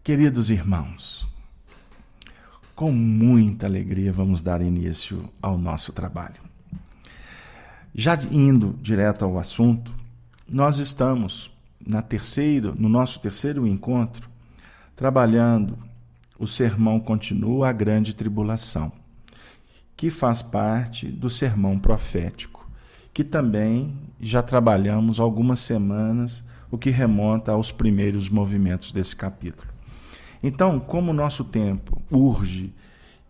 Queridos irmãos, com muita alegria vamos dar início ao nosso trabalho. Já indo direto ao assunto, nós estamos no nosso terceiro encontro, trabalhando o sermão Continua a Grande Tribulação, que faz parte do sermão profético, que também já trabalhamos algumas semanas, o que remonta aos primeiros movimentos desse capítulo. Então, como o nosso tempo urge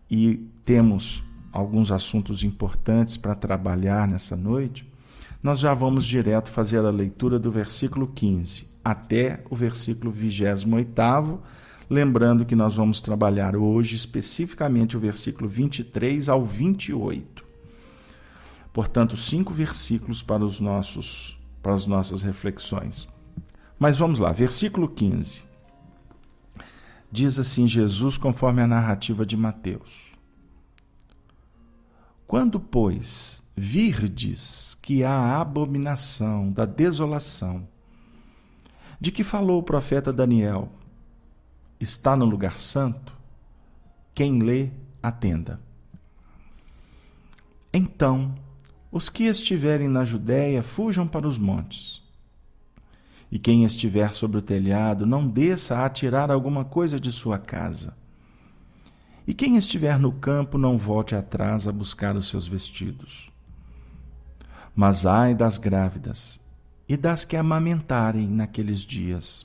e temos alguns assuntos importantes para trabalhar nessa noite, nós já vamos direto fazer a leitura do versículo 15 até o versículo 28º, lembrando que nós vamos trabalhar hoje especificamente o versículo 23 ao 28. Portanto, 5 versículos para as nossas reflexões. Mas vamos lá, versículo 15. Diz assim Jesus, conforme a narrativa de Mateus: Quando, pois, virdes que a abominação da desolação, de que falou o profeta Daniel, está no lugar santo, quem lê, atenda. Então, os que estiverem na Judéia, fujam para os montes. E quem estiver sobre o telhado, não desça a tirar alguma coisa de sua casa. E quem estiver no campo, não volte atrás a buscar os seus vestidos. Mas ai das grávidas e das que amamentarem naqueles dias.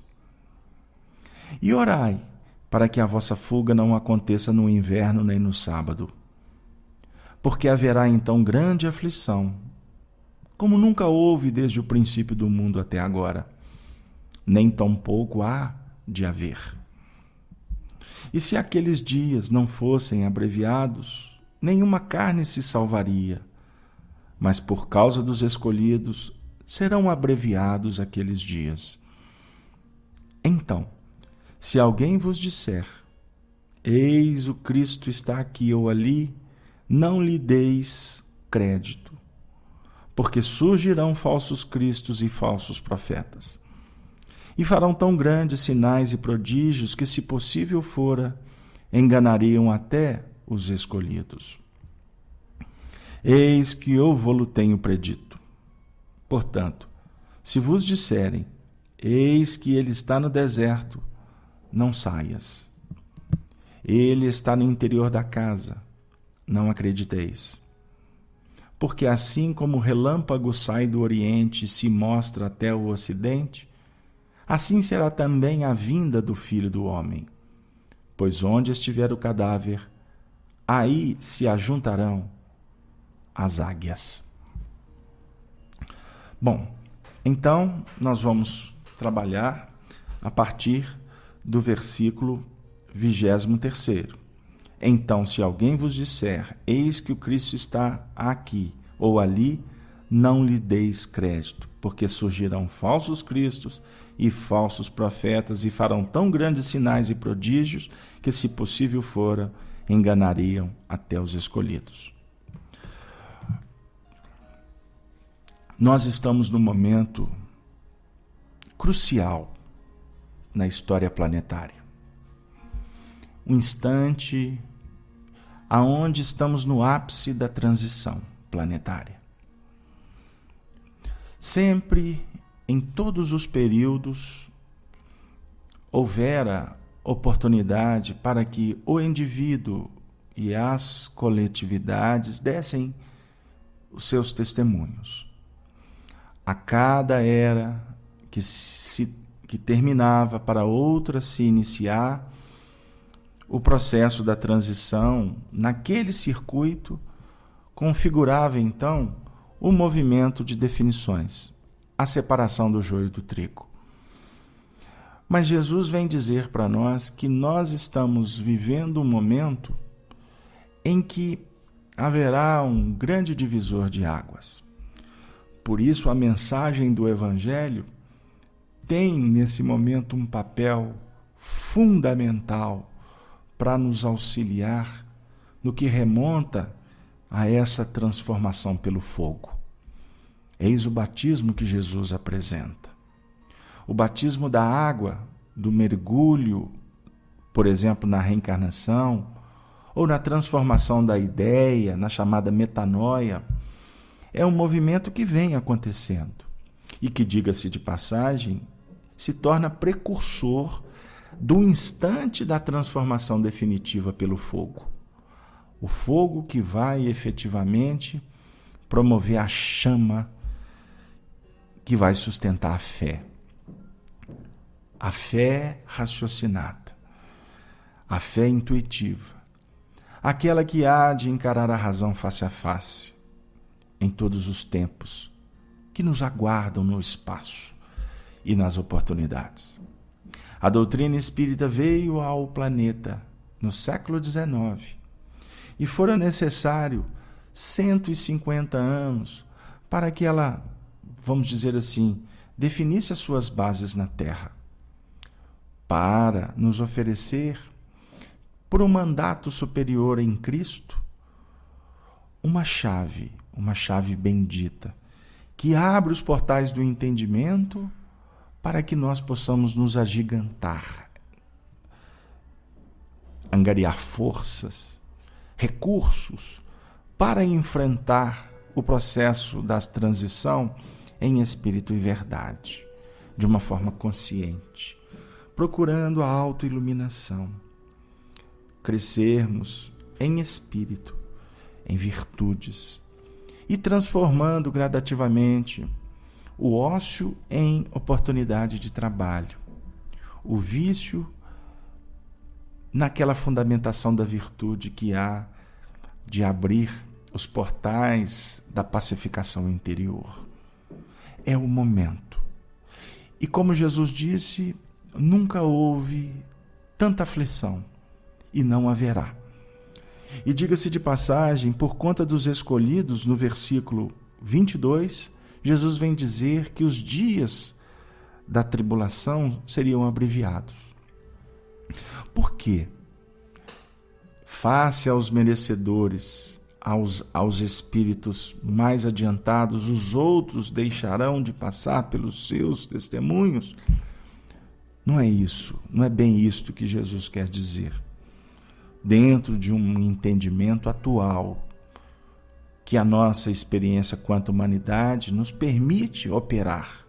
E orai, para que a vossa fuga não aconteça no inverno nem no sábado. Porque haverá então grande aflição, como nunca houve desde o princípio do mundo até agora, nem tampouco há de haver. E se aqueles dias não fossem abreviados, nenhuma carne se salvaria, mas por causa dos escolhidos serão abreviados aqueles dias. Então, se alguém vos disser, eis o Cristo está aqui ou ali, não lhe deis crédito, porque surgirão falsos cristos e falsos profetas. E farão tão grandes sinais e prodígios que, se possível fora, enganariam até os escolhidos. Eis que eu vô-lo tenho predito. Portanto, se vos disserem, eis que ele está no deserto, não saias. Ele está no interior da casa, não acrediteis. Porque assim como o relâmpago sai do oriente e se mostra até o ocidente, assim será também a vinda do Filho do Homem. Pois onde estiver o cadáver, aí se ajuntarão as águias. Bom, então nós vamos trabalhar a partir do versículo 23º. Então, se alguém vos disser, eis que o Cristo está aqui ou ali, não lhe deis crédito, porque surgirão falsos cristos e falsos profetas, e farão tão grandes sinais e prodígios que, se possível fora, enganariam até os escolhidos. Nós estamos num momento crucial na história planetária. Um instante aonde estamos no ápice da transição planetária. Sempre, em todos os períodos, houvera oportunidade para que o indivíduo e as coletividades dessem os seus testemunhos. A cada era que terminava para outra se iniciar, o processo da transição naquele circuito configurava então o movimento de definições, a separação do joio do trigo. Mas Jesus vem dizer para nós que nós estamos vivendo um momento em que haverá um grande divisor de águas. Por isso, a mensagem do Evangelho tem, nesse momento, um papel fundamental para nos auxiliar no que remonta a essa transformação pelo fogo. Eis o batismo que Jesus apresenta. O batismo da água, do mergulho por exemplo, na reencarnação, ou na transformação da ideia, na chamada metanoia, é um movimento que vem acontecendo e que, diga-se de passagem, se torna precursor do instante da transformação definitiva pelo fogo. O fogo que vai efetivamente promover a chama que vai sustentar a fé. A fé raciocinada, a fé intuitiva, aquela que há de encarar a razão face a face, em todos os tempos, que nos aguardam no espaço e nas oportunidades. A doutrina espírita veio ao planeta no século XIX e fora necessário 150 anos para que ela, vamos dizer assim, definisse as suas bases na Terra, para nos oferecer, por um mandato superior em Cristo, uma chave bendita, que abre os portais do entendimento para que nós possamos nos agigantar, angariar forças, recursos para enfrentar o processo da transição em espírito e verdade, de uma forma consciente, procurando a autoiluminação, crescermos em espírito, em virtudes, e transformando gradativamente o ócio em oportunidade de trabalho, o vício naquela fundamentação da virtude que há de abrir os portais da pacificação interior. É o momento. E como Jesus disse, nunca houve tanta aflição e não haverá. E diga-se de passagem, por conta dos escolhidos, no versículo 22, Jesus vem dizer que os dias da tribulação seriam abreviados. Por quê? Face aos merecedores, aos espíritos mais adiantados, os outros deixarão de passar pelos seus testemunhos. Não é isso, não é bem isto que Jesus quer dizer. Dentro de um entendimento atual, que a nossa experiência quanto humanidade nos permite operar.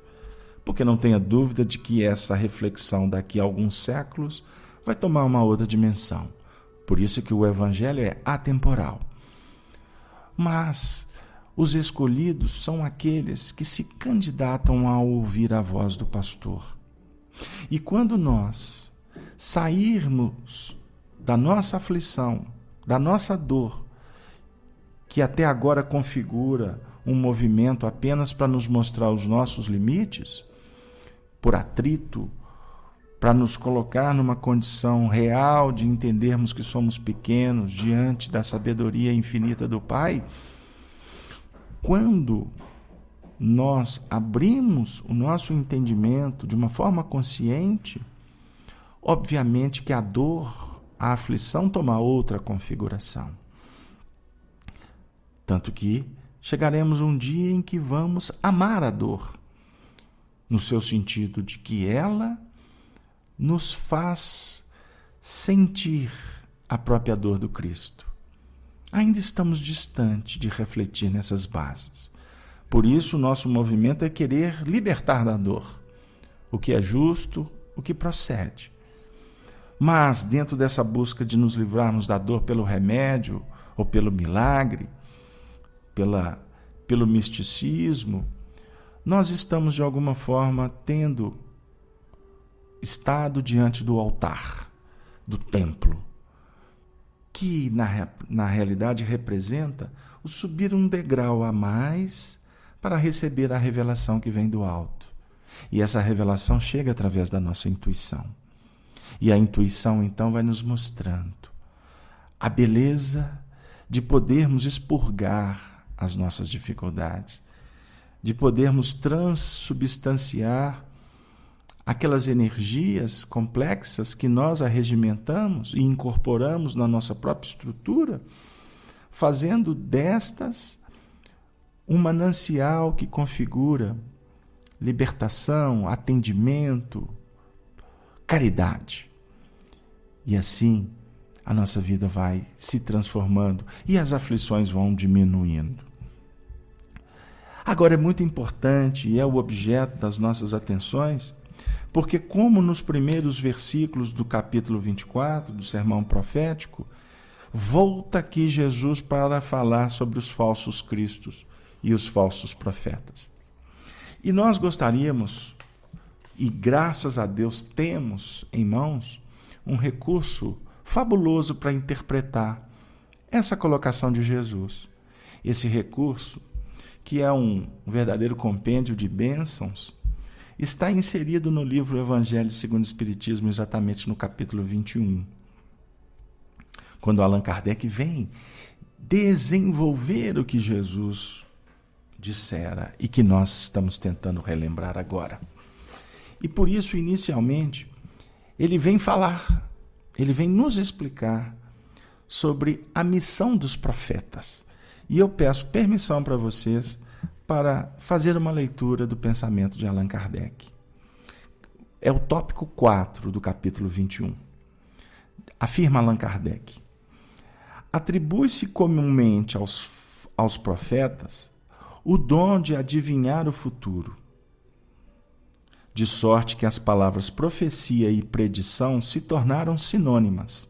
Porque não tenha dúvida de que essa reflexão daqui a alguns séculos vai tomar uma outra dimensão. Por isso que o Evangelho é atemporal. Mas os escolhidos são aqueles que se candidatam a ouvir a voz do pastor. E quando nós sairmos da nossa aflição, da nossa dor, que até agora configura um movimento apenas para nos mostrar os nossos limites, por atrito, para nos colocar numa condição real de entendermos que somos pequenos diante da sabedoria infinita do Pai, quando nós abrimos o nosso entendimento de uma forma consciente, obviamente que a dor, a aflição toma outra configuração. Tanto que chegaremos um dia em que vamos amar a dor, no seu sentido de que ela nos faz sentir a própria dor do Cristo. Ainda estamos distante de refletir nessas bases. Por isso, o nosso movimento é querer libertar da dor, o que é justo, o que procede. Mas, dentro dessa busca de nos livrarmos da dor pelo remédio ou pelo milagre, pelo misticismo, nós estamos, de alguma forma, tendo estado diante do altar, do templo, que na realidade representa o subir um degrau a mais para receber a revelação que vem do alto. E essa revelação chega através da nossa intuição. E a intuição, então, vai nos mostrando a beleza de podermos expurgar as nossas dificuldades, de podermos transubstanciar aquelas energias complexas que nós arregimentamos e incorporamos na nossa própria estrutura, fazendo destas um manancial que configura libertação, atendimento, caridade. E assim a nossa vida vai se transformando e as aflições vão diminuindo. Agora é muito importante e é o objeto das nossas atenções, porque como nos primeiros versículos do capítulo 24 do sermão profético, volta aqui Jesus para falar sobre os falsos cristos e os falsos profetas. E nós gostaríamos, e graças a Deus temos em mãos, um recurso fabuloso para interpretar essa colocação de Jesus. Esse recurso, que é um verdadeiro compêndio de bênçãos, está inserido no livro Evangelho segundo o Espiritismo, exatamente no capítulo 21. Quando Allan Kardec vem desenvolver o que Jesus dissera e que nós estamos tentando relembrar agora. E por isso, inicialmente, ele vem falar, ele vem nos explicar sobre a missão dos profetas. E eu peço permissão para vocês para fazer uma leitura do pensamento de Allan Kardec. É o tópico 4 do capítulo 21. Afirma Allan Kardec: atribui-se comumente aos profetas o dom de adivinhar o futuro, de sorte que as palavras profecia e predição se tornaram sinônimas.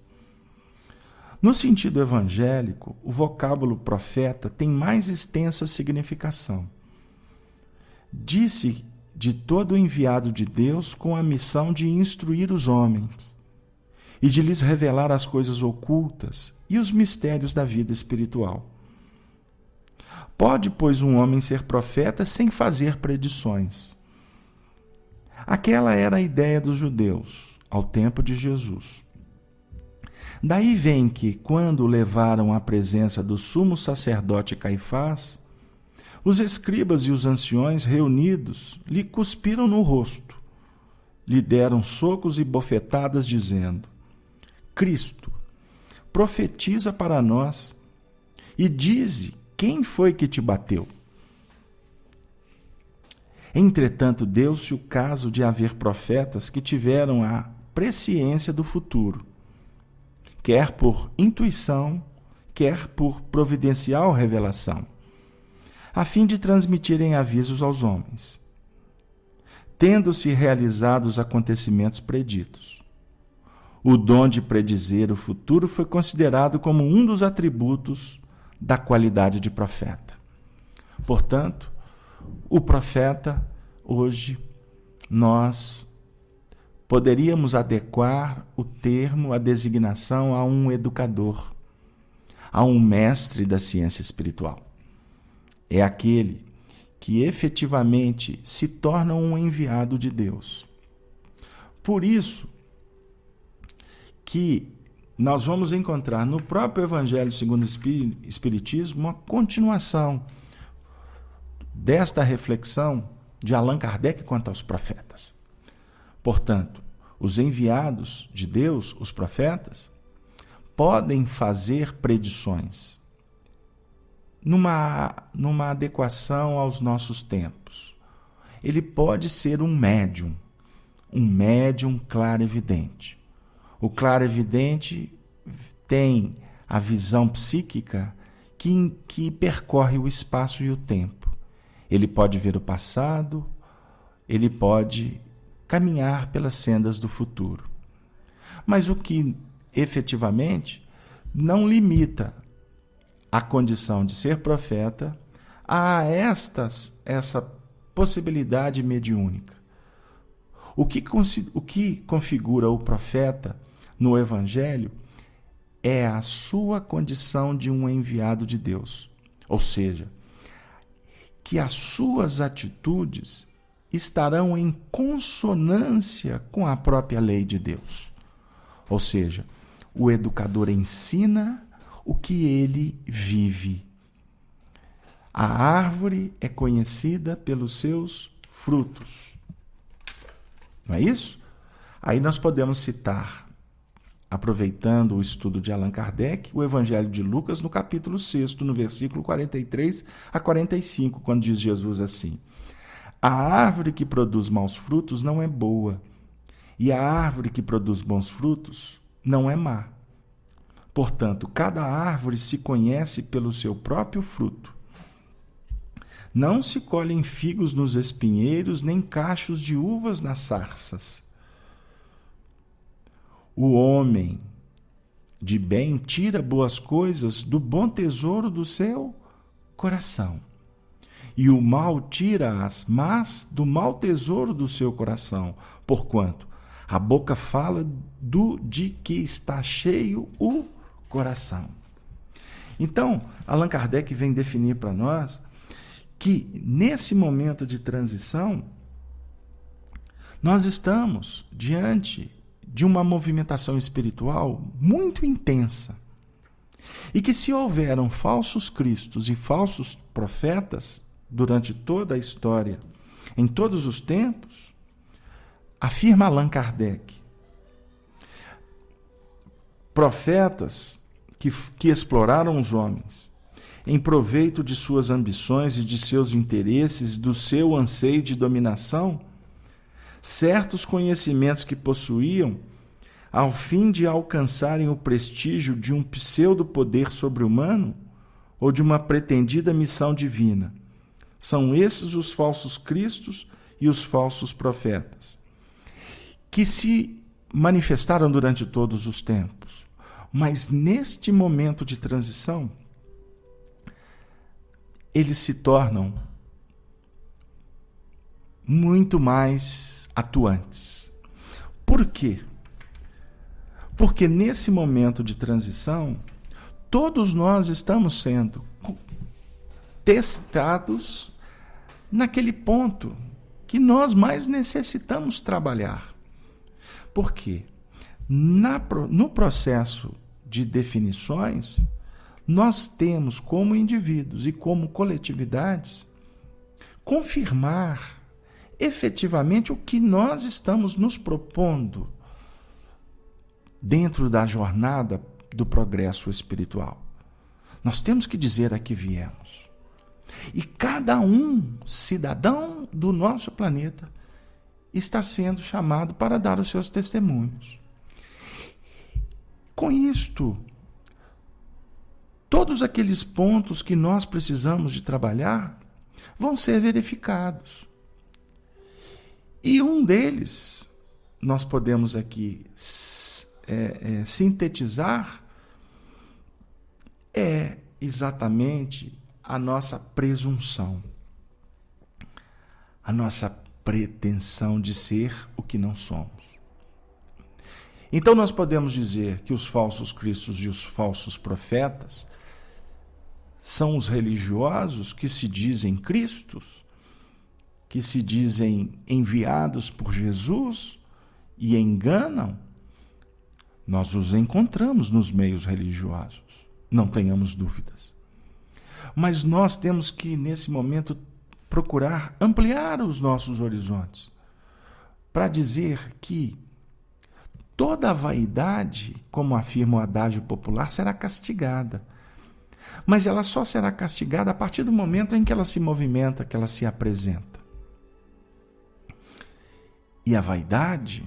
No sentido evangélico, o vocábulo profeta tem mais extensa significação. Disse de todo enviado de Deus com a missão de instruir os homens e de lhes revelar as coisas ocultas e os mistérios da vida espiritual. Pode, pois, um homem ser profeta sem fazer predições. Aquela era a ideia dos judeus ao tempo de Jesus. Daí vem que, quando o levaram à presença do sumo sacerdote Caifás, os escribas e os anciões reunidos lhe cuspiram no rosto, lhe deram socos e bofetadas, dizendo: Cristo, profetiza para nós e dize quem foi que te bateu. Entretanto, deu-se o caso de haver profetas que tiveram a presciência do futuro, quer por intuição, quer por providencial revelação, a fim de transmitirem avisos aos homens, tendo-se realizados os acontecimentos preditos. O dom de predizer o futuro foi considerado como um dos atributos da qualidade de profeta. Portanto, o profeta, hoje, nós poderíamos adequar o termo, a designação a um educador, a um mestre da ciência espiritual. É aquele que efetivamente se torna um enviado de Deus. Por isso que nós vamos encontrar no próprio Evangelho segundo o Espiritismo uma continuação desta reflexão de Allan Kardec quanto aos profetas. Portanto, os enviados de Deus, os profetas, podem fazer predições numa adequação aos nossos tempos. Ele pode ser um médium clarividente. O clarividente tem a visão psíquica que percorre o espaço e o tempo. Ele pode ver o passado, ele pode caminhar pelas sendas do futuro. Mas o que efetivamente não limita a condição de ser profeta a essa possibilidade mediúnica. O que configura o profeta no Evangelho é a sua condição de um enviado de Deus. Ou seja, que as suas atitudes estarão em consonância com a própria lei de Deus. Ou seja, o educador ensina o que ele vive. A árvore é conhecida pelos seus frutos. Não é isso? Aí nós podemos citar, aproveitando o estudo de Allan Kardec, o Evangelho de Lucas, no capítulo 6, no versículo 43 a 45, quando diz Jesus assim: a árvore que produz maus frutos não é boa, e a árvore que produz bons frutos não é má. Portanto, cada árvore se conhece pelo seu próprio fruto. Não se colhem figos nos espinheiros, nem cachos de uvas nas sarças. O homem de bem tira boas coisas do bom tesouro do seu coração, e o mal tira as más do mau tesouro do seu coração, porquanto a boca fala de que está cheio o coração. Então, Allan Kardec vem definir para nós que nesse momento de transição nós estamos diante de uma movimentação espiritual muito intensa. E que se houveram falsos cristos e falsos profetas durante toda a história, em todos os tempos, afirma Allan Kardec, profetas que exploraram os homens em proveito de suas ambições e de seus interesses, do seu anseio de dominação, certos conhecimentos que possuíam, ao fim de alcançarem o prestígio de um pseudo-poder sobre-humano ou de uma pretendida missão divina. São esses os falsos cristos e os falsos profetas, que se manifestaram durante todos os tempos. Mas neste momento de transição, eles se tornam muito mais atuantes. Por quê? Porque nesse momento de transição, todos nós estamos sendo testados naquele ponto que nós mais necessitamos trabalhar. Por quê? No processo de definições, nós temos, como indivíduos e como coletividades, confirmar efetivamente o que nós estamos nos propondo dentro da jornada do progresso espiritual. Nós temos que dizer a que viemos. E cada um cidadão do nosso planeta está sendo chamado para dar os seus testemunhos. Com isto, todos aqueles pontos que nós precisamos de trabalhar vão ser verificados. E um deles, nós podemos aqui sintetizar, é exatamente a nossa presunção, a nossa pretensão de ser o que não somos. Então nós podemos dizer que os falsos cristos e os falsos profetas são os religiosos que se dizem cristos, que se dizem enviados por Jesus e enganam. Nós os encontramos nos meios religiosos, não tenhamos dúvidas. Mas nós temos que, nesse momento, procurar ampliar os nossos horizontes para dizer que toda a vaidade, como afirma o adágio popular, será castigada. Mas ela só será castigada a partir do momento em que ela se movimenta, que ela se apresenta. E a vaidade,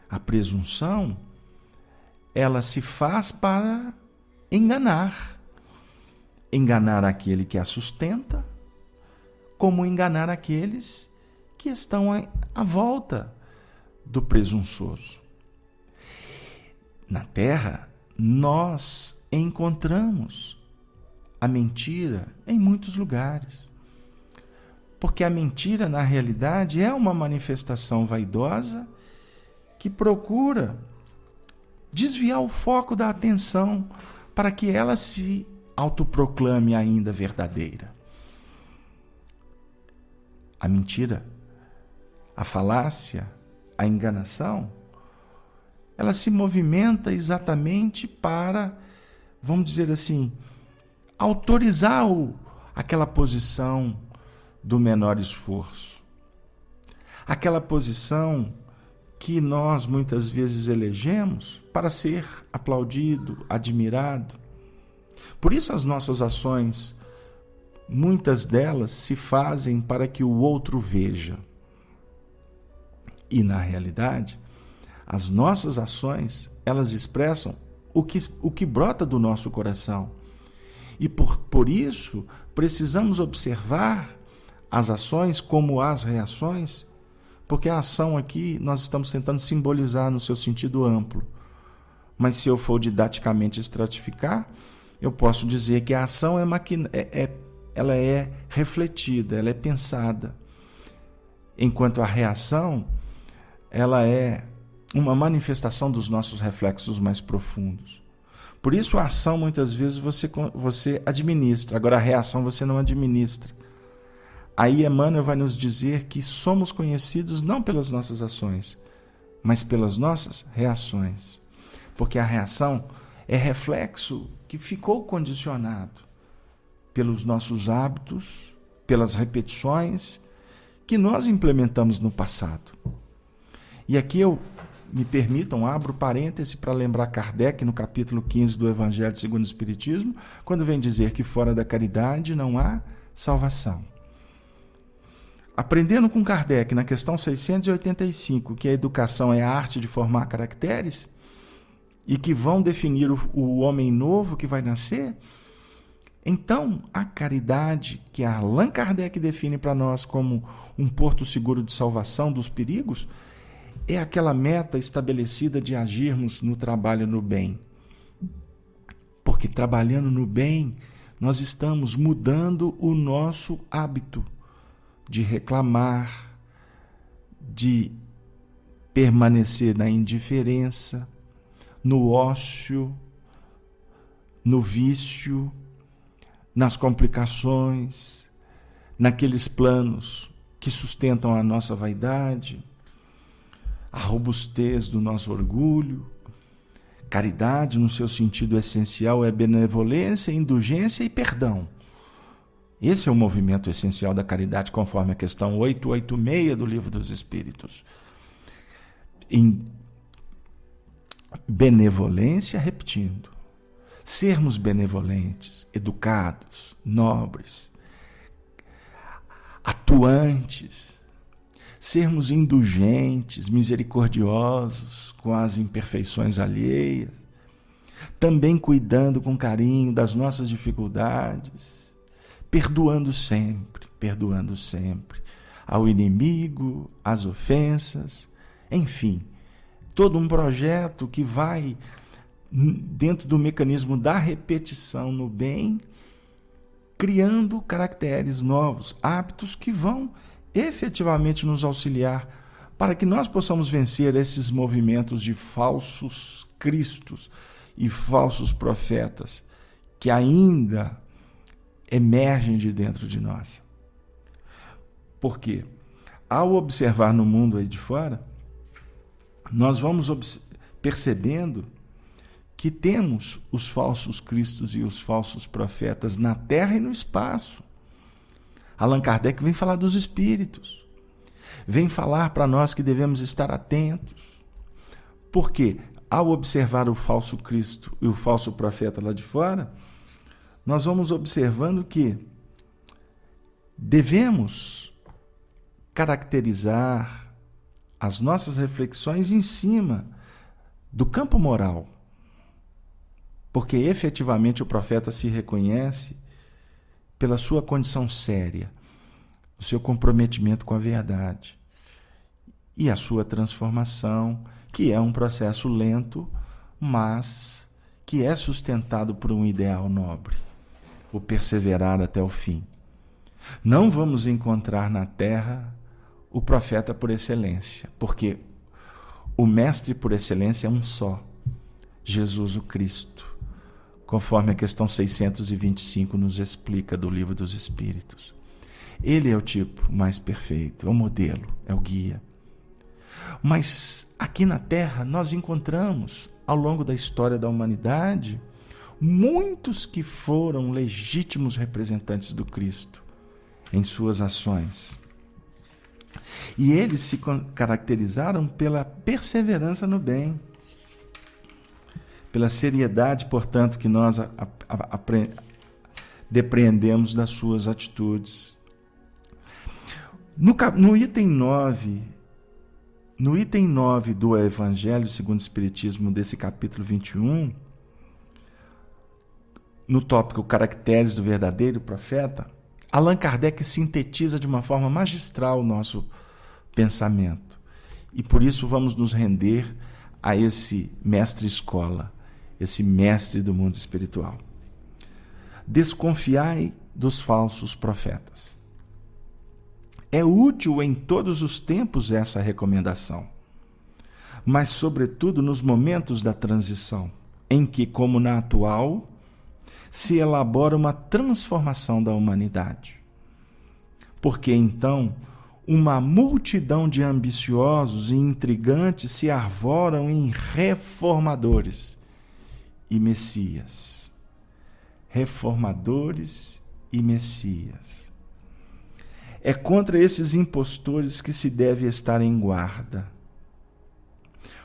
a presunção, ela se faz para enganar. Enganar aquele que a sustenta, como enganar aqueles que estão à volta do presunçoso. Na Terra, nós encontramos a mentira em muitos lugares. Porque a mentira, na realidade, é uma manifestação vaidosa que procura desviar o foco da atenção para que ela se autoproclame ainda verdadeira. A mentira, a falácia, a enganação, ela se movimenta exatamente para, vamos dizer assim, autorizar aquela posição do menor esforço. Aquela posição que nós muitas vezes elegemos para ser aplaudido, admirado. Por isso as nossas ações, muitas delas se fazem para que o outro veja. E na realidade, As nossas ações, elas expressam o que brota do nosso coração. E por isso, precisamos observar as ações como as reações, porque a ação aqui nós estamos tentando simbolizar no seu sentido amplo. Mas se eu for didaticamente estratificar, eu posso dizer que a ação ela é refletida, ela é pensada, enquanto a reação ela é uma manifestação dos nossos reflexos mais profundos. Por isso a ação muitas vezes você administra, agora a reação você não administra. Aí Emmanuel vai nos dizer que somos conhecidos não pelas nossas ações, mas pelas nossas reações. Porque a reação é reflexo que ficou condicionado pelos nossos hábitos, pelas repetições que nós implementamos no passado. E aqui me permitam, abro parêntese para lembrar Kardec no capítulo 15 do Evangelho segundo o Espiritismo, quando vem dizer que fora da caridade não há salvação. Aprendendo com Kardec na questão 685 que a educação é a arte de formar caracteres e que vão definir o homem novo que vai nascer, então a caridade, que Allan Kardec define para nós como um porto seguro de salvação dos perigos, é aquela meta estabelecida de agirmos no trabalho no bem. Porque trabalhando no bem, nós estamos mudando o nosso hábito de reclamar, de permanecer na indiferença, no ócio, no vício, nas complicações, naqueles planos que sustentam a nossa vaidade, a robustez do nosso orgulho. Caridade, no seu sentido essencial, é benevolência, indulgência e perdão. Esse é o movimento essencial da caridade, conforme a questão 886 do Livro dos Espíritos. Em benevolência, repetindo, sermos benevolentes, educados, nobres, atuantes, sermos indulgentes, misericordiosos com as imperfeições alheias, também cuidando com carinho das nossas dificuldades, perdoando sempre ao inimigo, às ofensas, enfim, todo um projeto que vai dentro do mecanismo da repetição no bem, criando caracteres novos, hábitos que vão efetivamente nos auxiliar para que nós possamos vencer esses movimentos de falsos cristos e falsos profetas que ainda emergem de dentro de nós. Porque ao observar no mundo aí de fora, nós vamos percebendo que temos os falsos cristos e os falsos profetas na terra e no espaço. Allan Kardec vem falar dos espíritos, vem falar para nós que devemos estar atentos, porque ao observar o falso Cristo e o falso profeta lá de fora, nós vamos observando que devemos caracterizar as nossas reflexões em cima do campo moral, porque efetivamente o profeta se reconhece pela sua condição séria, o seu comprometimento com a verdade e a sua transformação, que é um processo lento, mas que é sustentado por um ideal nobre, o perseverar até o fim. Não vamos encontrar na terra o profeta por excelência, porque o mestre por excelência é um só, Jesus o Cristo, conforme a questão 625 nos explica do Livro dos Espíritos. Ele é o tipo mais perfeito, é o modelo, é o guia. Mas aqui na Terra nós encontramos, ao longo da história da humanidade, muitos que foram legítimos representantes do Cristo em suas ações. E eles se caracterizaram pela perseverança no bem, pela seriedade, portanto, que nós depreendemos das suas atitudes. No item 9 No item 9 do Evangelho segundo o Espiritismo, desse capítulo 21, no tópico Caracteres do Verdadeiro Profeta, Allan Kardec sintetiza de uma forma magistral o nosso pensamento. E por isso vamos nos render a esse mestre-escola, esse mestre do mundo espiritual. Desconfiai dos falsos profetas. É útil em todos os tempos essa recomendação, mas sobretudo nos momentos da transição, em que, como na atual, se elabora uma transformação da humanidade. Porque então uma multidão de ambiciosos e intrigantes se arvoram em reformadores e messias. Reformadores e messias. É contra esses impostores que se deve estar em guarda,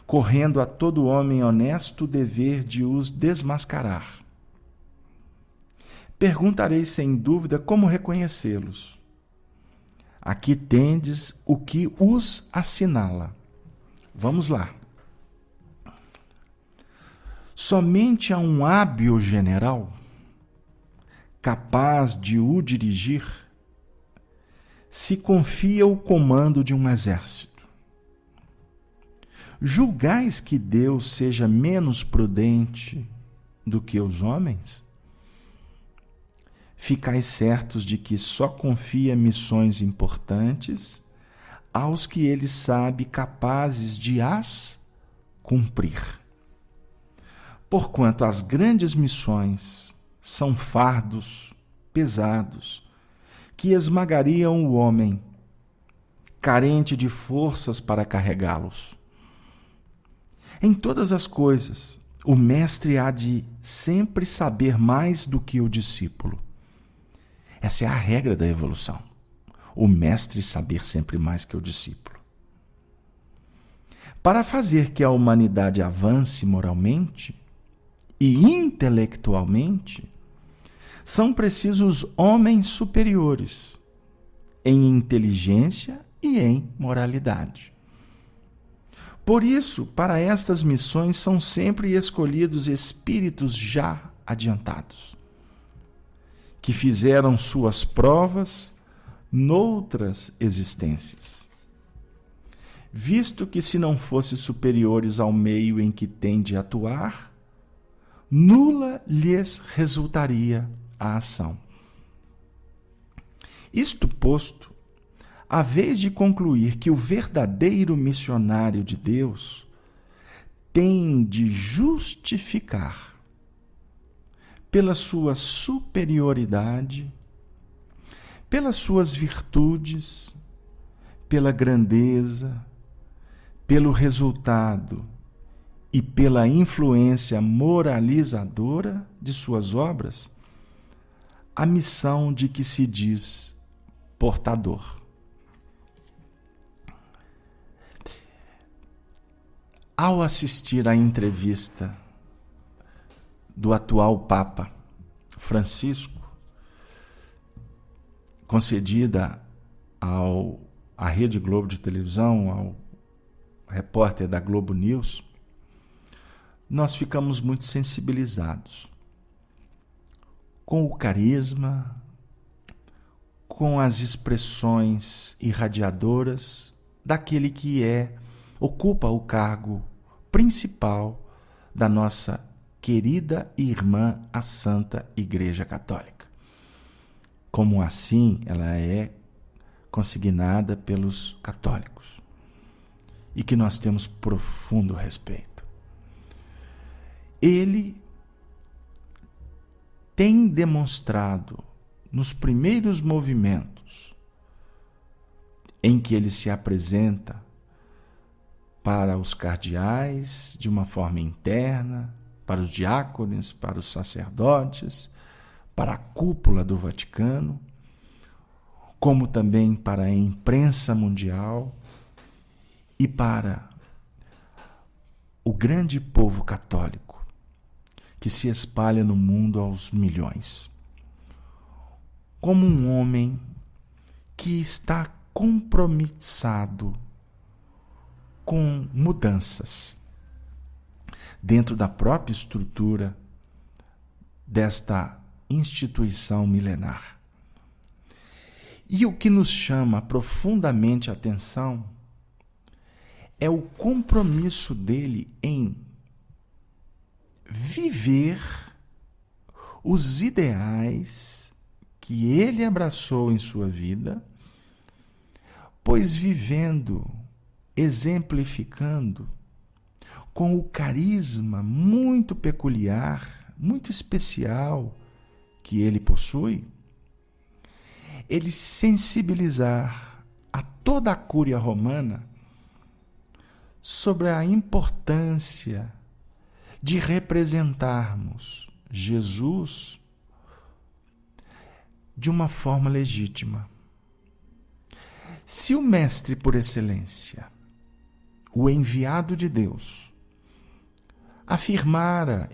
correndo a todo homem honesto o dever de os desmascarar. Perguntarei sem dúvida como reconhecê-los. Aqui tendes o que os assinala. Vamos lá. Somente a um hábil general, capaz de o dirigir, se confia o comando de um exército. Julgais que Deus seja menos prudente do que os homens? Ficais certos de que só confia missões importantes aos que ele sabe capazes de as cumprir. Porquanto as grandes missões são fardos pesados que esmagariam o homem, carente de forças para carregá-los. Em todas as coisas, o mestre há de sempre saber mais do que o discípulo. Essa é a regra da evolução. O mestre saber sempre mais que o discípulo. Para fazer que a humanidade avance moralmente e intelectualmente, são precisos homens superiores em inteligência e em moralidade. Por isso, para estas missões são sempre escolhidos espíritos já adiantados, que fizeram suas provas noutras existências. Visto que, se não fossem superiores ao meio em que têm de atuar, nula lhes resultaria a ação. Isto posto, a vez de concluir que o verdadeiro missionário de Deus tem de justificar pela sua superioridade, pelas suas virtudes, pela grandeza, pelo resultado e pela influência moralizadora de suas obras, a missão de que se diz portador. Ao assistir à entrevista do atual Papa Francisco, concedida à Rede Globo de televisão, ao repórter da Globo News, nós ficamos muito sensibilizados com o carisma, com as expressões irradiadoras daquele que ocupa o cargo principal da nossa querida irmã, a Santa Igreja Católica. Como assim ela é consignada pelos católicos e que nós temos profundo respeito. Ele tem demonstrado nos primeiros movimentos em que ele se apresenta para os cardeais de uma forma interna, para os diáconos, para os sacerdotes, para a cúpula do Vaticano, como também para a imprensa mundial e para o grande povo católico que se espalha no mundo aos milhões. Como um homem que está compromissado com mudanças dentro da própria estrutura desta instituição milenar. E o que nos chama profundamente a atenção é o compromisso dele em viver os ideais que ele abraçou em sua vida, pois vivendo, exemplificando, com o carisma muito peculiar, muito especial que ele possui, ele sensibilizar a toda a cúria romana sobre a importância de representarmos Jesus de uma forma legítima. Se o mestre por excelência, o enviado de Deus, afirmara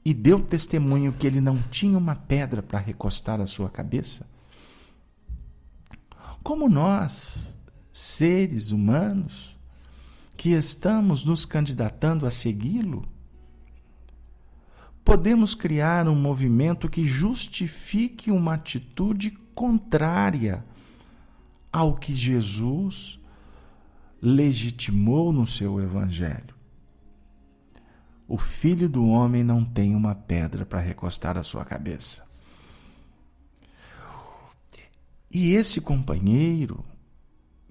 e deu testemunho que ele não tinha uma pedra para recostar a sua cabeça, como nós, seres humanos, que estamos nos candidatando a segui-lo, podemos criar um movimento que justifique uma atitude contrária ao que Jesus legitimou no seu Evangelho. O Filho do Homem não tem uma pedra para recostar a sua cabeça. E esse companheiro,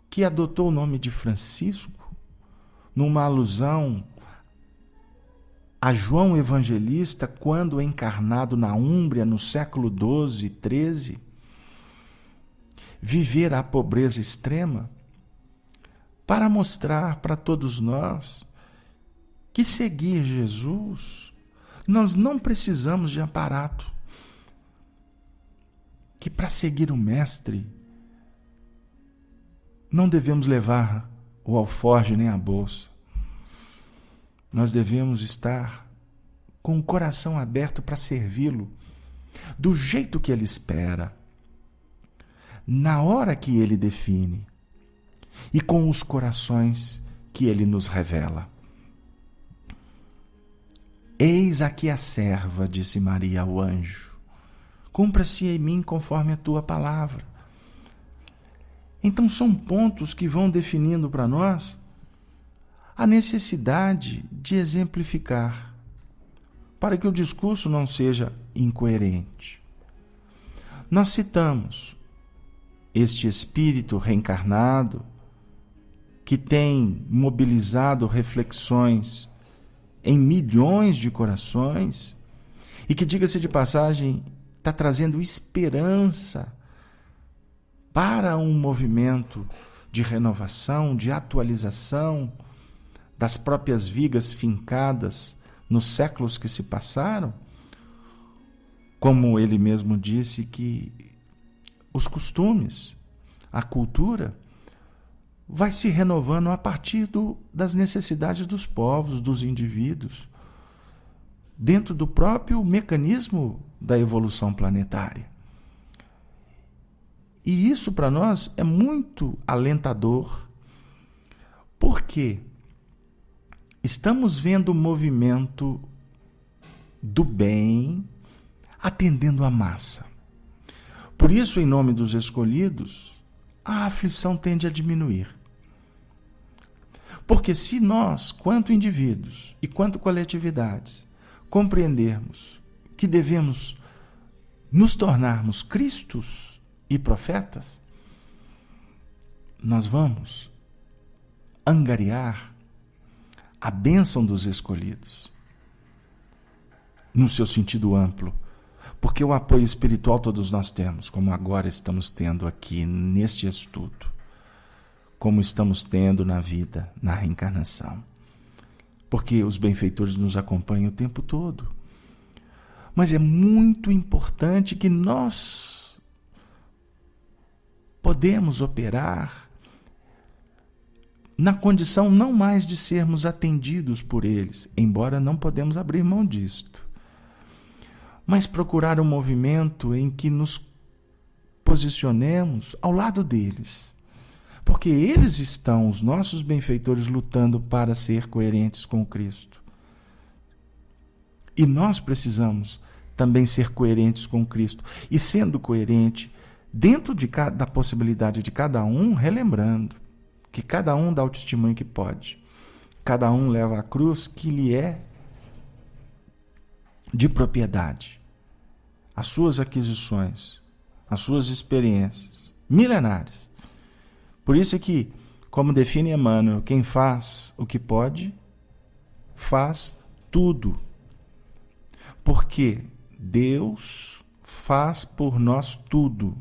que adotou o nome de Francisco, numa alusão a João Evangelista, quando encarnado na Úmbria, no século XII e XIII, viver a pobreza extrema, para mostrar para todos nós que seguir Jesus, nós não precisamos de aparato, que para seguir o Mestre, não devemos levar o alforje nem a bolsa. Nós devemos estar com o coração aberto para servi-lo, do jeito que ele espera, na hora que ele define, e com os corações que ele nos revela. Eis aqui a serva, disse Maria ao anjo, cumpra-se em mim conforme a tua palavra. Então são pontos que vão definindo para nós a necessidade de exemplificar, para que o discurso não seja incoerente. Nós citamos este espírito reencarnado que tem mobilizado reflexões em milhões de corações e que, diga-se de passagem, está trazendo esperança para um movimento de renovação, de atualização das próprias vigas fincadas nos séculos que se passaram, como ele mesmo disse que os costumes, a cultura, vai se renovando a partir das necessidades dos povos, dos indivíduos, dentro do próprio mecanismo da evolução planetária. E isso para nós é muito alentador, porque estamos vendo o movimento do bem atendendo a massa. Por isso, em nome dos escolhidos, a aflição tende a diminuir. Porque se nós, quanto indivíduos e quanto coletividades, compreendermos que devemos nos tornarmos Cristos e profetas, nós vamos angariar a bênção dos escolhidos, no seu sentido amplo, porque o apoio espiritual todos nós temos, como agora estamos tendo aqui neste estudo, como estamos tendo na vida, na reencarnação, porque os benfeitores nos acompanham o tempo todo. Mas é muito importante que nós podemos operar na condição não mais de sermos atendidos por eles, embora não podemos abrir mão disto, mas procurar um movimento em que nos posicionemos ao lado deles, Porque eles estão, os nossos benfeitores, lutando para ser coerentes com Cristo. E nós precisamos também ser coerentes com Cristo. E sendo coerente, dentro da possibilidade de cada um, relembrando que cada um dá o testemunho que pode. Cada um leva a cruz que lhe é de propriedade. As suas aquisições, as suas experiências milenares. Por isso é que, como define Emmanuel, quem faz o que pode, faz tudo. Porque Deus faz por nós tudo.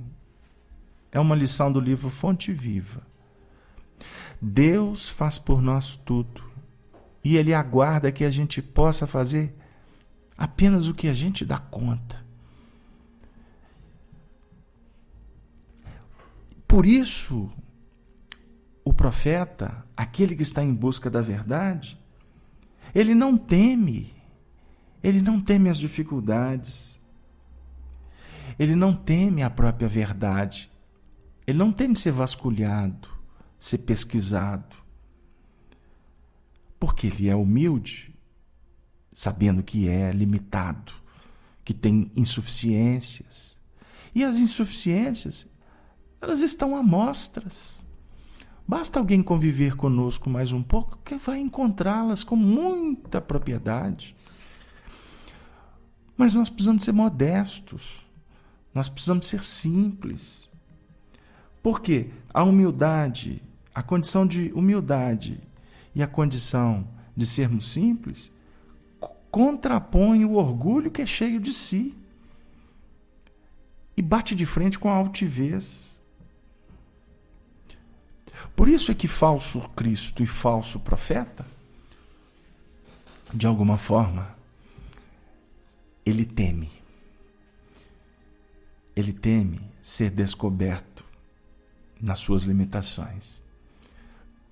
É uma lição do livro Fonte Viva. Deus faz por nós tudo. E Ele aguarda que a gente possa fazer apenas o que a gente dá conta. Por isso, o profeta, aquele que está em busca da verdade, ele não teme as dificuldades, ele não teme a própria verdade, ele não teme ser vasculhado, ser pesquisado, porque ele é humilde, sabendo que é limitado, que tem insuficiências, e as insuficiências, elas estão à mostras. Basta alguém conviver conosco mais um pouco que vai encontrá-las com muita propriedade. Mas nós precisamos ser modestos. Nós precisamos ser simples. Porque a humildade, a condição de humildade e a condição de sermos simples contrapõe o orgulho que é cheio de si e bate de frente com a altivez. Por isso é que falso Cristo e falso profeta, de alguma forma, ele teme ser descoberto nas suas limitações.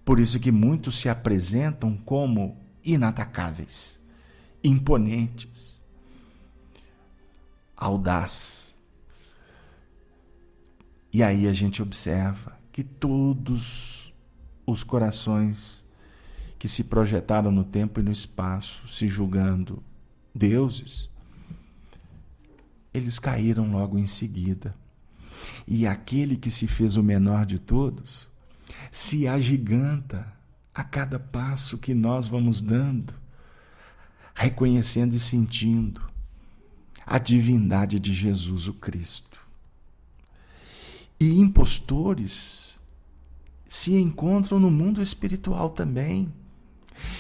Por isso que muitos se apresentam como inatacáveis, imponentes, audazes. E aí a gente observa que todos os corações que se projetaram no tempo e no espaço, se julgando deuses, eles caíram logo em seguida. E aquele que se fez o menor de todos, se agiganta a cada passo que nós vamos dando, reconhecendo e sentindo a divindade de Jesus o Cristo. E impostores se encontram no mundo espiritual também.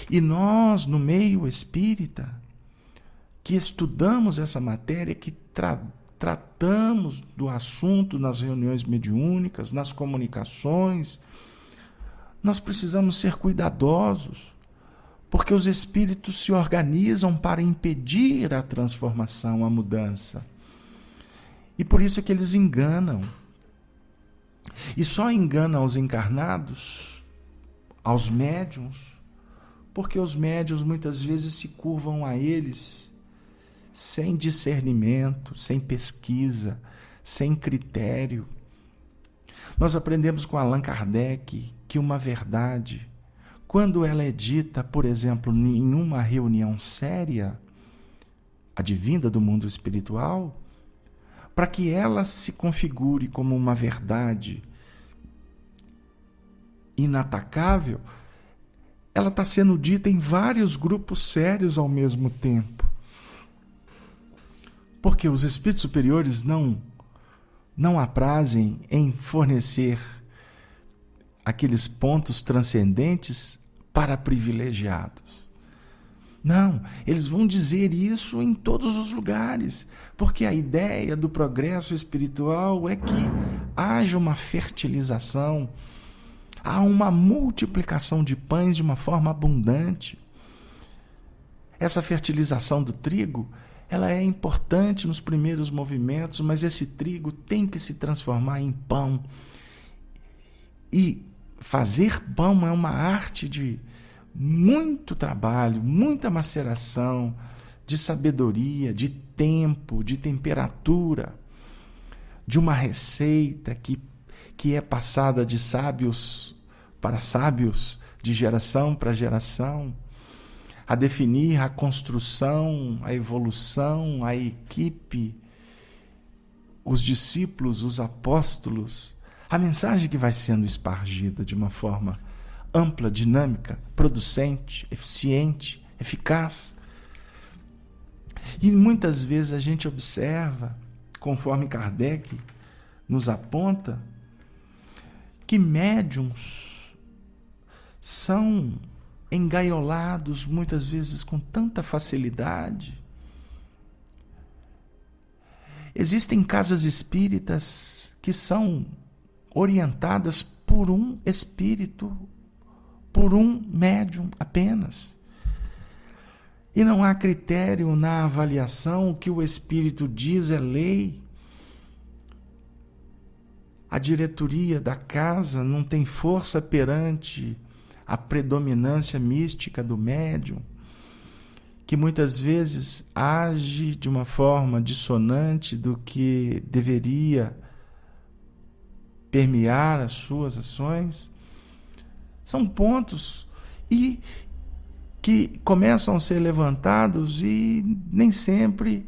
E nós, no meio espírita, que estudamos essa matéria, que tratamos do assunto nas reuniões mediúnicas, nas comunicações, nós precisamos ser cuidadosos, porque os espíritos se organizam para impedir a transformação, a mudança. E por isso é que eles enganam. E só enganam aos encarnados, aos médiuns, porque os médiuns muitas vezes se curvam a eles sem discernimento, sem pesquisa, sem critério. Nós aprendemos com Allan Kardec que uma verdade, quando ela é dita, por exemplo, em uma reunião séria, advinda do mundo espiritual, para que ela se configure como uma verdade inatacável, ela está sendo dita em vários grupos sérios ao mesmo tempo. Porque os espíritos superiores não aprazem em fornecer aqueles pontos transcendentes para privilegiados. Não, eles vão dizer isso em todos os lugares, porque a ideia do progresso espiritual é que haja uma fertilização, há uma multiplicação de pães de uma forma abundante. Essa fertilização do trigo, ela é importante nos primeiros movimentos, mas esse trigo tem que se transformar em pão. E fazer pão é uma arte de muito trabalho, muita maceração, de sabedoria, de tempo, de temperatura, de uma receita que que é passada de sábios para sábios, de geração para geração, a definir a construção, a evolução, a equipe, os discípulos, os apóstolos, a mensagem que vai sendo espargida de uma forma ampla, dinâmica, producente, eficiente, eficaz. E muitas vezes a gente observa, conforme Kardec nos aponta, que médiuns são engaiolados muitas vezes com tanta facilidade. Existem casas espíritas que são orientadas por um espírito, por um médium apenas. E não há critério na avaliação, o que o espírito diz é lei. A diretoria da casa não tem força perante a predominância mística do médium, que muitas vezes age de uma forma dissonante do que deveria permear as suas ações. São pontos que começam a ser levantados e nem sempre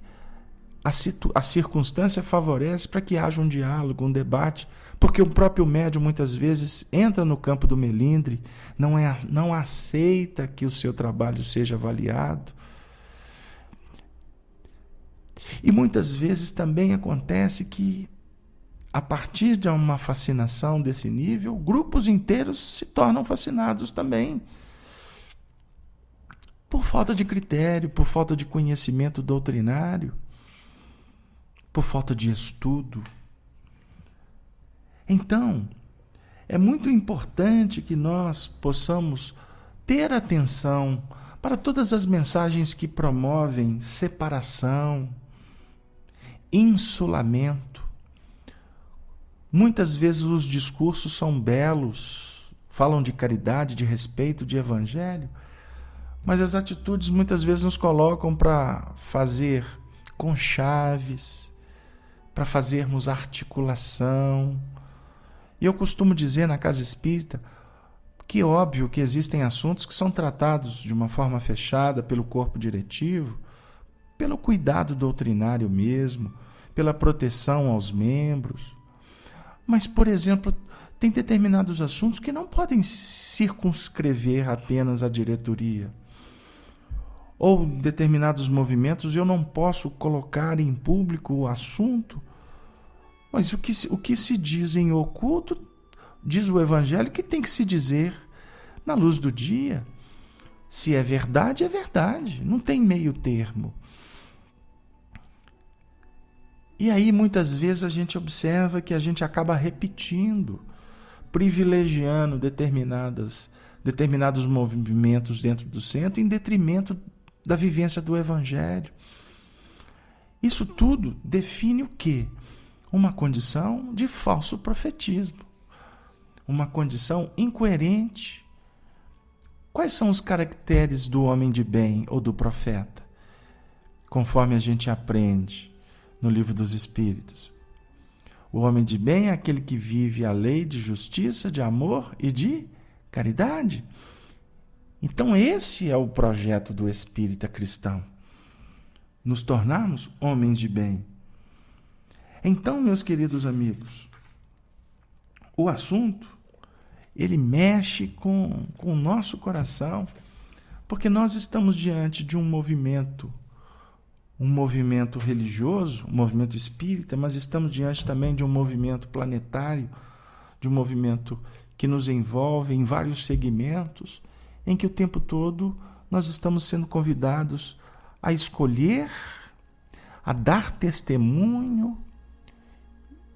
a circunstância favorece para que haja um diálogo, um debate, porque o próprio médium muitas vezes entra no campo do melindre, não aceita que o seu trabalho seja avaliado. E muitas vezes também acontece que, a partir de uma fascinação desse nível, grupos inteiros se tornam fascinados também. Por falta de critério, por falta de conhecimento doutrinário, por falta de estudo. Então, é muito importante que nós possamos ter atenção para todas as mensagens que promovem separação, insulamento. Muitas vezes os discursos são belos, falam de caridade, de respeito, de evangelho, mas as atitudes muitas vezes nos colocam para fazer conchaves, para fazermos articulação. E eu costumo dizer na casa espírita que é óbvio que existem assuntos que são tratados de uma forma fechada pelo corpo diretivo, pelo cuidado doutrinário mesmo, pela proteção aos membros. Mas, por exemplo, tem determinados assuntos que não podem circunscrever apenas a diretoria. Ou determinados movimentos eu não posso colocar em público o assunto, mas o que se diz em oculto, diz o Evangelho que tem que se dizer na luz do dia. Se é verdade, não tem meio termo. E aí muitas vezes a gente observa que a gente acaba repetindo, privilegiando determinados movimentos dentro do centro em detrimento da vivência do Evangelho. Isso tudo define o quê? Uma condição de falso profetismo, uma condição incoerente. Quais são os caracteres do homem de bem ou do profeta? Conforme a gente aprende no Livro dos Espíritos. O homem de bem é aquele que vive a lei de justiça, de amor e de caridade. Então esse é o projeto do espírita cristão. Nos tornarmos homens de bem. Então, meus queridos amigos, o assunto, ele mexe com o nosso coração, porque nós estamos diante de um movimento religioso, um movimento espírita, mas estamos diante também de um movimento planetário, de um movimento que nos envolve em vários segmentos, em que o tempo todo nós estamos sendo convidados a escolher, a dar testemunho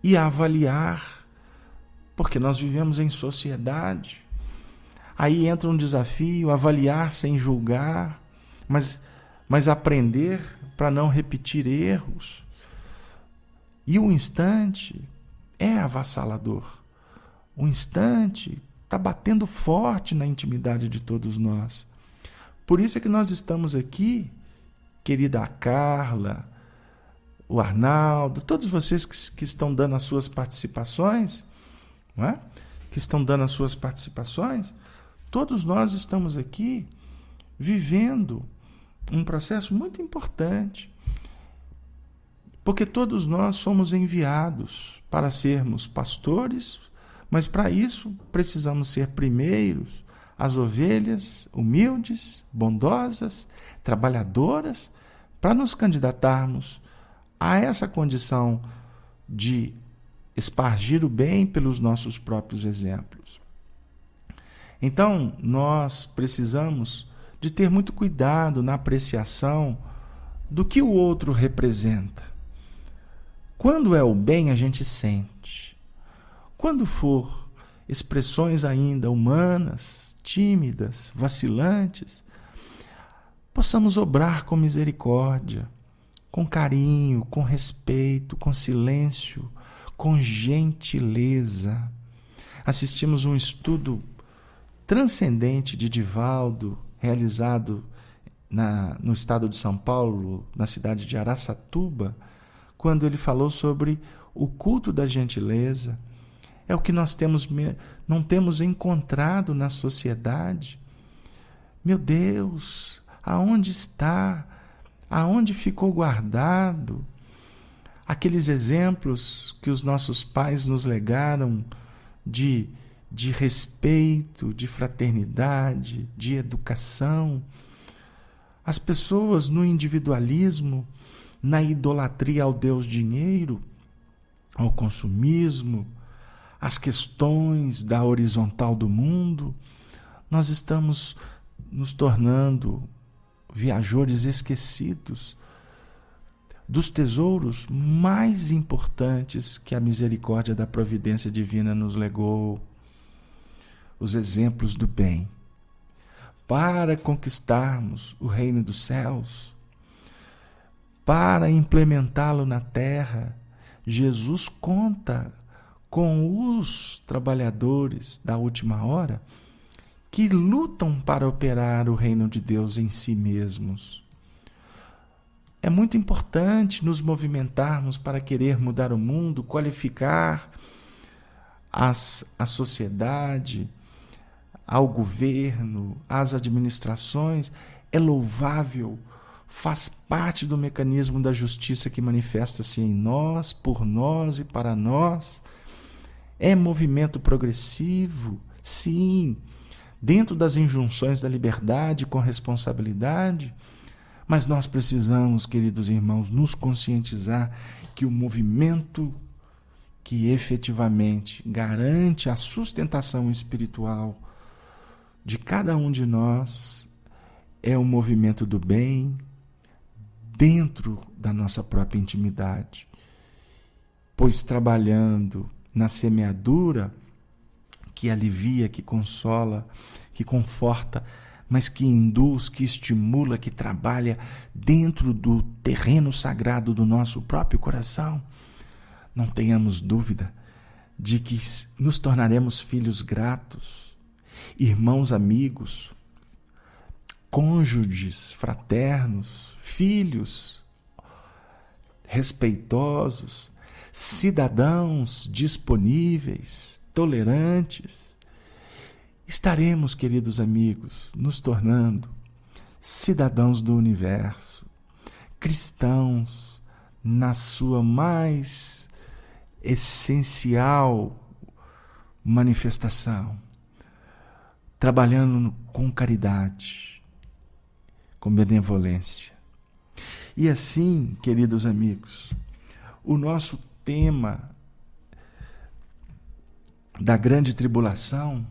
e a avaliar, porque nós vivemos em sociedade. Aí entra um desafio, avaliar sem julgar, mas aprender para não repetir erros. E o instante é avassalador. O instante está batendo forte na intimidade de todos nós. Por isso é que nós estamos aqui, querida Carla, o Arnaldo, todos vocês que estão dando as suas participações, não é? Que estão dando as suas participações. Todos nós estamos aqui vivendo um processo muito importante, porque todos nós somos enviados para sermos pastores, mas para isso precisamos ser primeiros as ovelhas humildes, bondosas, trabalhadoras, para nos candidatarmos a essa condição de espargir o bem pelos nossos próprios exemplos. Então, nós precisamos de ter muito cuidado na apreciação do que o outro representa. Quando é o bem, a gente sente. Quando for expressões ainda humanas, tímidas, vacilantes, possamos obrar com misericórdia, com carinho, com respeito, com silêncio, com gentileza. Assistimos um estudo transcendente de Divaldo, realizado no estado de São Paulo, na cidade de Araçatuba, quando ele falou sobre o culto da gentileza. É o que nós não temos encontrado na sociedade. Meu Deus, aonde está? Aonde ficou guardado? Aqueles exemplos que os nossos pais nos legaram de respeito, de fraternidade, de educação. As pessoas no individualismo, na idolatria ao Deus dinheiro, ao consumismo, às questões da horizontal do mundo, nós estamos nos tornando viajores esquecidos dos tesouros mais importantes que a misericórdia da providência divina nos legou, os exemplos do bem. Para conquistarmos o reino dos céus, para implementá-lo na terra, Jesus conta com os trabalhadores da última hora que lutam para operar o reino de Deus em si mesmos. É muito importante nos movimentarmos para querer mudar o mundo, qualificar a sociedade, ao governo, às administrações. É louvável, faz parte do mecanismo da justiça que manifesta-se em nós, por nós e para nós. É movimento progressivo, sim, dentro das injunções da liberdade com responsabilidade. Mas nós precisamos, queridos irmãos, nos conscientizar que o movimento que efetivamente garante a sustentação espiritual de cada um de nós é o movimento do bem dentro da nossa própria intimidade. Pois trabalhando na semeadura que alivia, que consola, que conforta, mas que induz, que estimula, que trabalha dentro do terreno sagrado do nosso próprio coração, não tenhamos dúvida de que nos tornaremos filhos gratos, irmãos amigos, cônjuges fraternos, filhos respeitosos, cidadãos disponíveis, tolerantes. Estaremos, queridos amigos, nos tornando cidadãos do universo, cristãos na sua mais essencial manifestação, trabalhando com caridade, com benevolência. E assim, queridos amigos, o nosso tema da grande tribulação,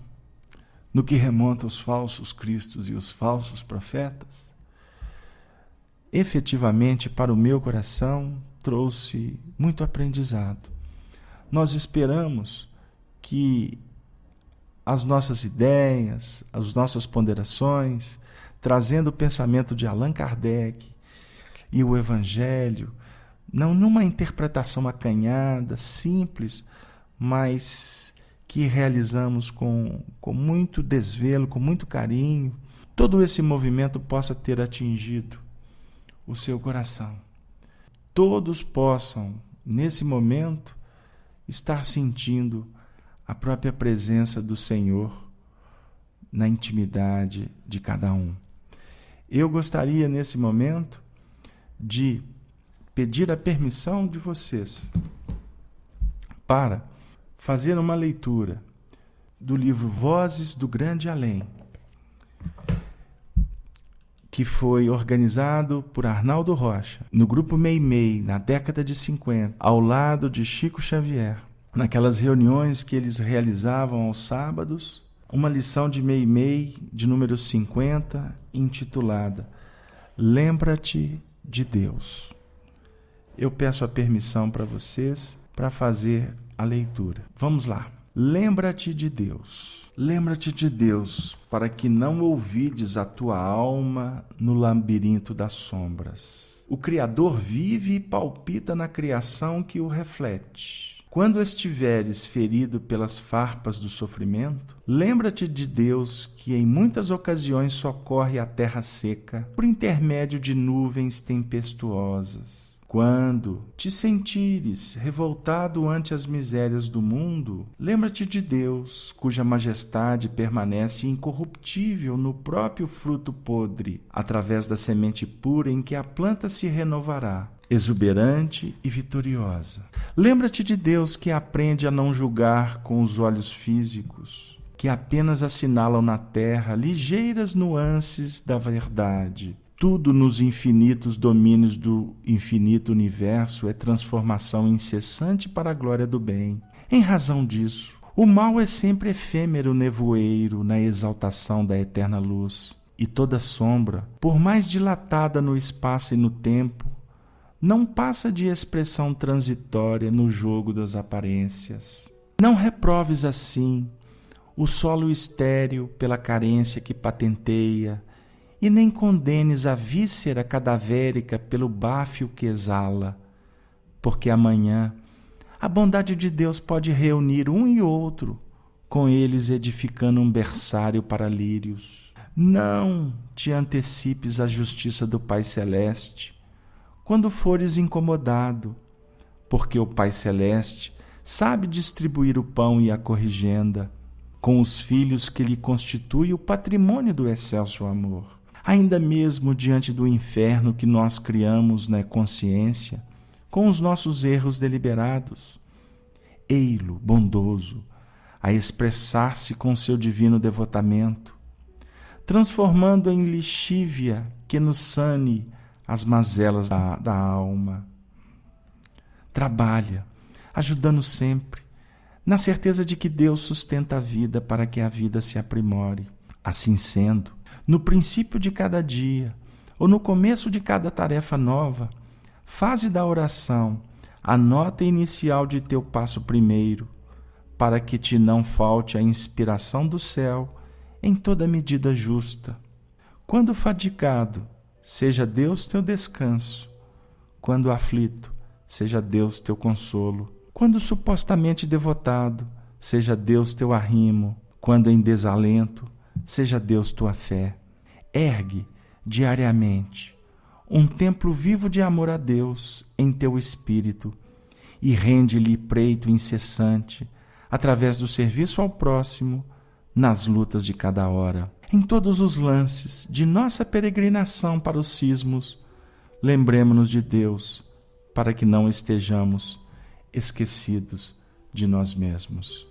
no que remonta aos falsos cristos e os falsos profetas, efetivamente para o meu coração trouxe muito aprendizado. Nós esperamos que as nossas ideias, as nossas ponderações, trazendo o pensamento de Allan Kardec e o Evangelho, não numa interpretação acanhada, simples, mas que realizamos com muito desvelo, com muito carinho, todo esse movimento possa ter atingido o seu coração. Todos possam, nesse momento, estar sentindo a própria presença do Senhor na intimidade de cada um. Eu gostaria, nesse momento, de pedir a permissão de vocês para fazer uma leitura do livro Vozes do Grande Além, que foi organizado por Arnaldo Rocha, no grupo Meimei, na década de 50, ao lado de Chico Xavier, naquelas reuniões que eles realizavam aos sábados, uma lição de Meimei, de número 50, intitulada Lembra-te de Deus. Eu peço a permissão para vocês para fazer a leitura. Vamos lá. Lembra-te de Deus. Lembra-te de Deus, para que não ouvides a tua alma no labirinto das sombras. O Criador vive e palpita na criação que o reflete. Quando estiveres ferido pelas farpas do sofrimento, lembra-te de Deus que em muitas ocasiões socorre a terra seca por intermédio de nuvens tempestuosas. Quando te sentires revoltado ante as misérias do mundo, lembra-te de Deus, cuja majestade permanece incorruptível no próprio fruto podre, através da semente pura em que a planta se renovará, exuberante e vitoriosa. Lembra-te de Deus que aprende a não julgar com os olhos físicos, que apenas assinalam na terra ligeiras nuances da verdade. Tudo nos infinitos domínios do infinito universo é transformação incessante para a glória do bem. Em razão disso, o mal é sempre efêmero nevoeiro na exaltação da eterna luz. E toda sombra, por mais dilatada no espaço e no tempo, não passa de expressão transitória no jogo das aparências. Não reproves assim o solo estéril pela carência que patenteia, e nem condenes a víscera cadavérica pelo báfio que exala, porque amanhã a bondade de Deus pode reunir um e outro, com eles edificando um berçário para lírios. Não te antecipes à justiça do Pai Celeste, quando fores incomodado, porque o Pai Celeste sabe distribuir o pão e a corrigenda com os filhos que lhe constituem o patrimônio do excelso amor. Ainda mesmo diante do inferno que nós criamos na consciência, com os nossos erros deliberados, ei-lo, bondoso, a expressar-se com seu divino devotamento, transformando em lixívia que nos sane as mazelas da alma. Trabalha, ajudando sempre, na certeza de que Deus sustenta a vida para que a vida se aprimore. Assim sendo, no princípio de cada dia, ou no começo de cada tarefa nova, faze da oração a nota inicial de teu passo primeiro, para que te não falte a inspiração do céu em toda medida justa. Quando fadigado, seja Deus teu descanso. Quando aflito, seja Deus teu consolo. Quando supostamente devotado, seja Deus teu arrimo. Quando em desalento, seja Deus tua fé. Ergue diariamente um templo vivo de amor a Deus em teu espírito e rende-lhe preito incessante através do serviço ao próximo nas lutas de cada hora. Em todos os lances de nossa peregrinação para os cismos, lembremo-nos de Deus para que não estejamos esquecidos de nós mesmos.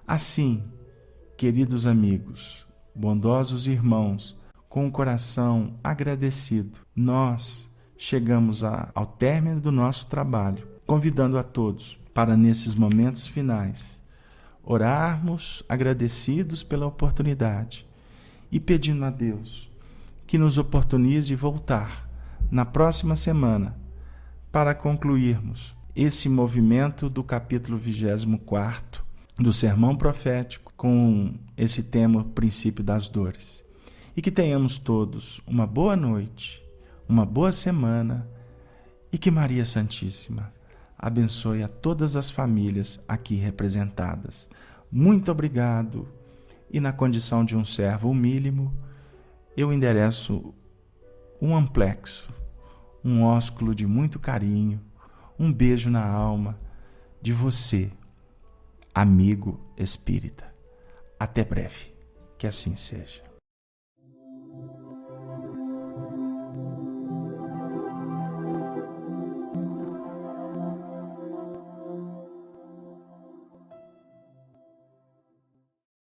Assim, queridos amigos, bondosos irmãos, com o coração agradecido, nós chegamos ao término do nosso trabalho, convidando a todos para, nesses momentos finais, orarmos agradecidos pela oportunidade e pedindo a Deus que nos oportunize voltar na próxima semana para concluirmos esse movimento do capítulo 24 do Sermão Profético com esse tema, princípio das dores. E que tenhamos todos uma boa noite, uma boa semana e que Maria Santíssima abençoe a todas as famílias aqui representadas. Muito obrigado. E na condição de um servo humílimo, eu endereço um amplexo, um ósculo de muito carinho, um beijo na alma de você, amigo espírita. Até breve. Que assim seja.